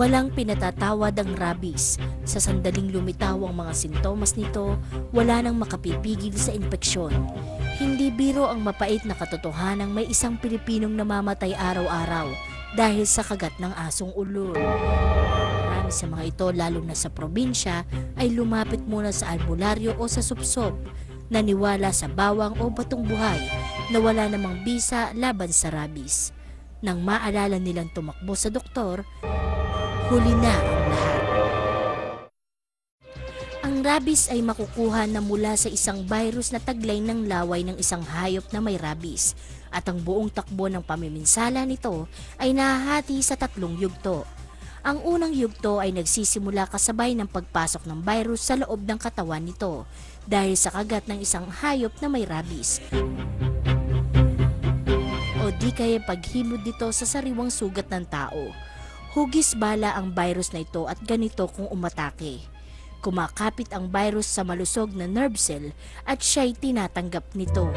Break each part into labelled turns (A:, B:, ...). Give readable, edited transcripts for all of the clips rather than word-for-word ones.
A: Walang pinatatawad ang rabies. Sa sandaling lumitaw ang mga sintomas nito, wala nang makapipigil sa infeksyon. Hindi biro ang mapait na katotohanang may isang Pilipinong namamatay araw-araw dahil sa kagat ng asong ulol. Marami sa mga ito, lalo na sa probinsya, ay lumapit muna sa albularyo o sa supsop, naniwala sa bawang o batong buhay na wala namang bisa laban sa rabies. Nang maalala nilang tumakbo sa doktor, huli na ang lahat. Ang rabies ay makukuha na mula sa isang virus na taglay ng laway ng isang hayop na may rabies, at ang buong takbo ng pamiminsala nito ay nahahati sa 3 yugto. Ang unang yugto ay nagsisimula kasabay ng pagpasok ng virus sa loob ng katawan nito dahil sa kagat ng isang hayop na may rabies, o di kaya paghimod nito sa sariwang sugat ng tao. Hugis bala ang virus na ito at ganito kung umatake. Kumakapit ang virus sa malusog na nerve cell at siya'y tinatanggap nito.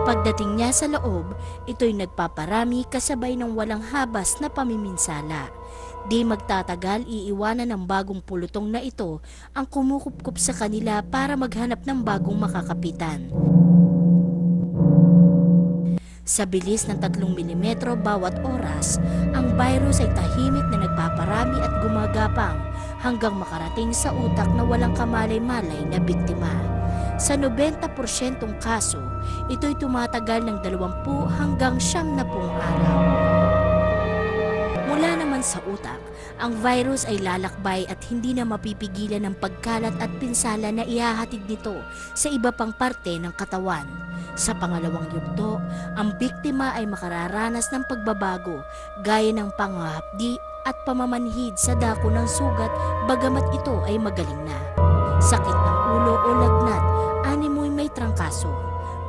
A: Pagdating niya sa loob, ito'y nagpaparami kasabay ng walang habas na pamiminsala. Di magtatagal, iiwanan ng bagong pulutong na ito ang kumukupkup sa kanila para maghanap ng bagong makakapitan. Sa bilis ng 3 milimetro bawat oras, ang virus ay tahimik na nagpaparami at gumagapang hanggang makarating sa utak na walang kamalay-malay na biktima. Sa 90% kaso, ito'y tumatagal ng 20 hanggang 90 araw. Mula naman sa utak, ang virus ay lalakbay at hindi na mapipigilan ng pagkalat at pinsala na ihahatid nito sa iba pang parte ng katawan. Sa pangalawang yugto, ang biktima ay makararanas ng pagbabago gaya ng panghahapdi at pamamanhid sa dako ng sugat bagamat ito ay magaling na. Sakit ng ulo o lagnat, animoy may trangkaso.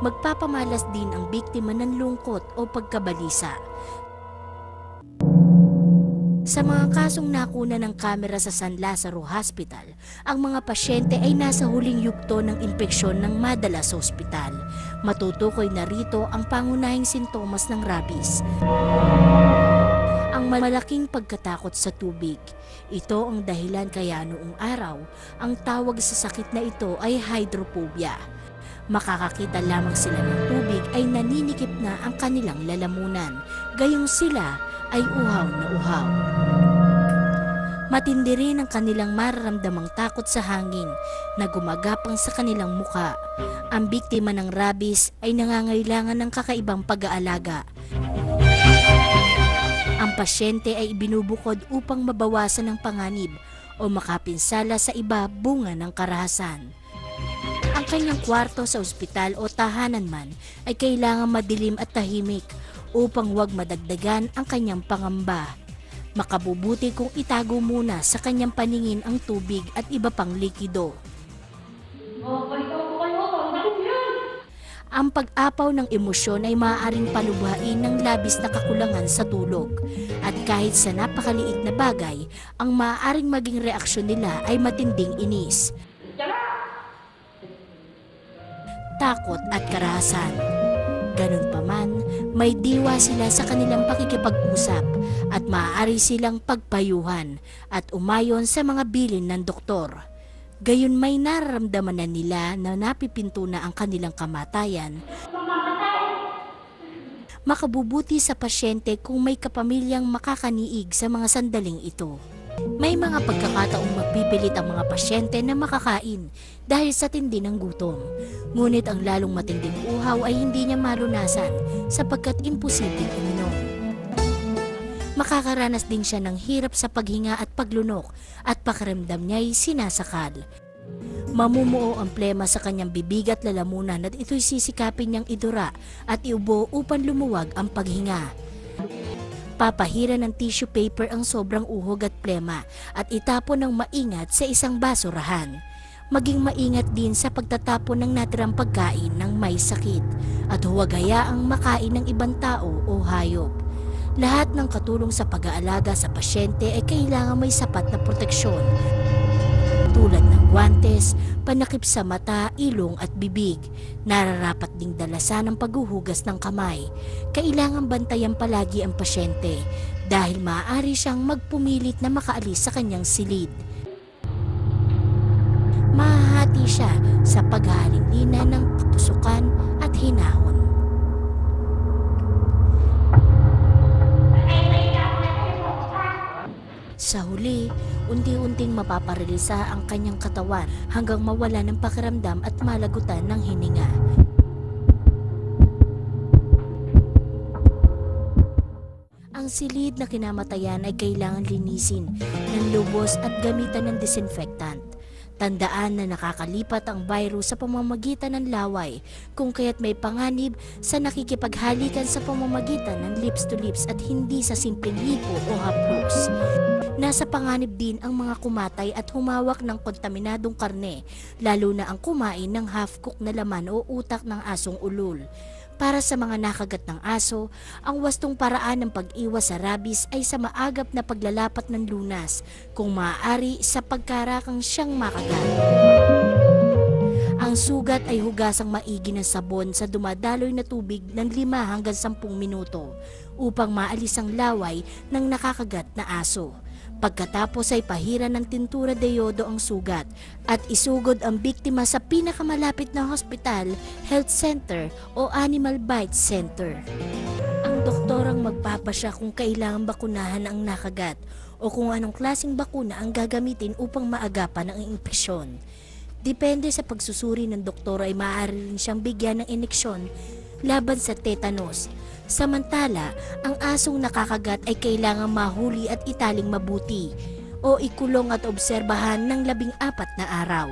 A: Magpapamalas din ang biktima ng lungkot o pagkabalisa. Sa mga kasong nakuna ng kamera sa San Lazaro Hospital, ang mga pasyente ay nasa huling yugto ng impeksyon ng madala sa ospital. Matutukoy na rito ang pangunahing sintomas ng rabies. Ang malaking pagkatakot sa tubig. Ito ang dahilan kaya noong araw, ang tawag sa sakit na ito ay hydrophobia. Makakakita lamang sila ng tubig ay naninikip na ang kanilang lalamunan, gayong sila ay uhaw na uhaw. Matindi rin ang kanilang mararamdamang takot sa hangin na gumagapang sa kanilang muka. Ang biktima ng rabies ay nangangailangan ng kakaibang pag-aalaga. Ang pasyente ay ibinubukod upang mabawasan ang panganib o makapinsala sa iba bunga ng karahasan. Ang kanyang kwarto sa ospital o tahanan man ay kailangan madilim at tahimik upang huwag madagdagan ang kanyang pangamba. Makabubuti kung itago muna sa kanyang paningin ang tubig at iba pang likido. Ang pag-apaw ng emosyon ay maaaring palubhain ng labis na kakulangan sa tulog. At kahit sa napakaliit na bagay, ang maaaring maging reaksyon nila ay matinding inis, takot at karahasan. Ganun pa man, may diwa sila sa kanilang pakikipag-usap at maaari silang pagpayuhan at umayon sa mga bilin ng doktor. Gayon may nararamdaman na nila na napipinto na ang kanilang kamatayan. Makabubuti sa pasyente kung may kapamilyang makakaniig sa mga sandaling ito. May mga pagkakataong magpipilit ang mga pasyente na makakain dahil sa tindi ng gutom. Ngunit ang lalong matinding uhaw ay hindi niya malunasan sapagkat imposibleng uminom. Makakaranas din siya ng hirap sa paghinga at paglunok at pakiramdam niya'y sinasakal. Mamumuo ang plema sa kanyang bibig at lalamunan at ito'y sisikapin niyang idura at iubo upang lumuwag ang paghinga. Papahira ng tissue paper ang sobrang uhog at plema at itapon ng maingat sa isang basurahan. Maging maingat din sa pagtatapon ng natirang pagkain ng may sakit at huwag hayaang makain ng ibang tao o hayop. Lahat ng katulong sa pag-aalaga sa pasyente ay kailangan may sapat na proteksyon tulad ng guwantes, panakip sa mata, ilong at bibig. Nararapat ding dalasan ang paghuhugas ng kamay. Kailangan bantayan palagi ang pasyente dahil maaari siyang magpumilit na makaalis sa kanyang silid. Mahahati siya sa paghahalina ng tusukan at hinahon. Sa huli, unti-unting mapaparalisa ang kanyang katawan hanggang mawala ng pakiramdam at malagutan ng hininga. Ang silid na kinamatayan ay kailangan linisin ng lubos at gamitan ng disinfectant. Tandaan na nakakalipat ang virus sa pamamagitan ng laway, kung kaya't may panganib sa nakikipaghalikan sa pamamagitan ng lips to lips at hindi sa simpleng hipo o haplos. Nasa panganib din ang mga kumatay at humawak ng kontaminadong karne, lalo na ang kumain ng half-cook na laman o utak ng asong ulol. Para sa mga nakagat ng aso, ang wastong paraan ng pag-iwas sa rabies ay sa maagap na paglalapat ng lunas, kung maaari sa pagkarakang siyang makagat. Ang sugat ay hugasang maigi ng sabon sa dumadaloy na tubig ng 5 hanggang 10 minuto upang maalis ang laway ng nakakagat na aso. Pagkatapos ay pahiran ng tintura de yodo ang sugat at isugod ang biktima sa pinakamalapit na hospital, health center o animal bite center. Ang doktor ang magpapasya kung kailangan bakunahan ang nakagat o kung anong klaseng bakuna ang gagamitin upang maagapan ang impesyon. Depende sa pagsusuri ng doktor ay maaari rin siyang bigyan ng ineksyon laban sa tetanus. Samantala, ang asong nakakagat ay kailangang mahuli at italing mabuti o ikulong at obserbahan ng 14 na araw.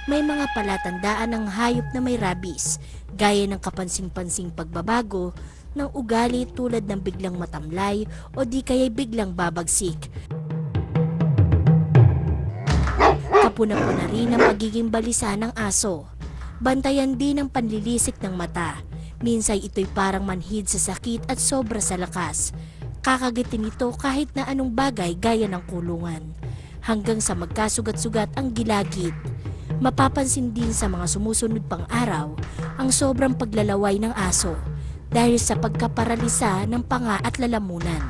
A: May mga palatandaan ng hayop na may rabies, gaya ng kapansing-pansing pagbabago ng ugali tulad ng biglang matamlay o di kaya'y biglang babagsik. Kapuna-puna rin ang pagiging balisa ng aso. Bantayan din ang panlilisik ng mata. Minsan ito'y parang manhid sa sakit at sobra sa lakas. Kakagitin ito kahit na anong bagay gaya ng kulungan. Hanggang sa magkasugat-sugat ang gilagid. Mapapansin din sa mga sumusunod pang araw ang sobrang paglalaway ng aso dahil sa pagkaparalisa ng panga at lalamunan.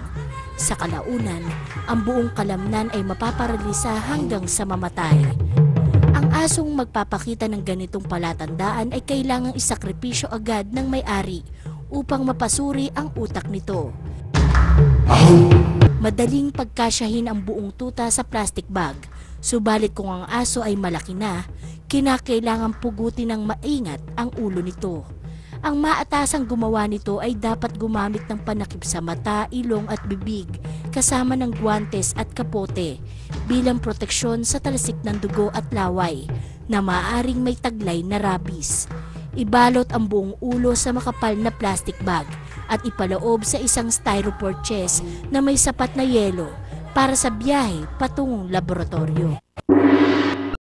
A: Sa kalaunan, ang buong kalamnan ay mapaparalisa hanggang sa mamatay. Ang asong magpapakita ng ganitong palatandaan ay kailangang isakripisyo agad ng may-ari upang mapasuri ang utak nito. Madaling pagkasyahin ang buong tuta sa plastic bag, subalit kung ang aso ay malaki na, kinakailangang pugutin ng maingat ang ulo nito. Ang maatasang gumawa nito ay dapat gumamit ng panakip sa mata, ilong at bibig kasama ng guwantes at kapote bilang proteksyon sa talsik ng dugo at laway na maaaring may taglay na rabies. Ibalot ang buong ulo sa makapal na plastic bag at ipaloob sa isang styrofoam chest na may sapat na yelo para sa biyahe patungong laboratorio.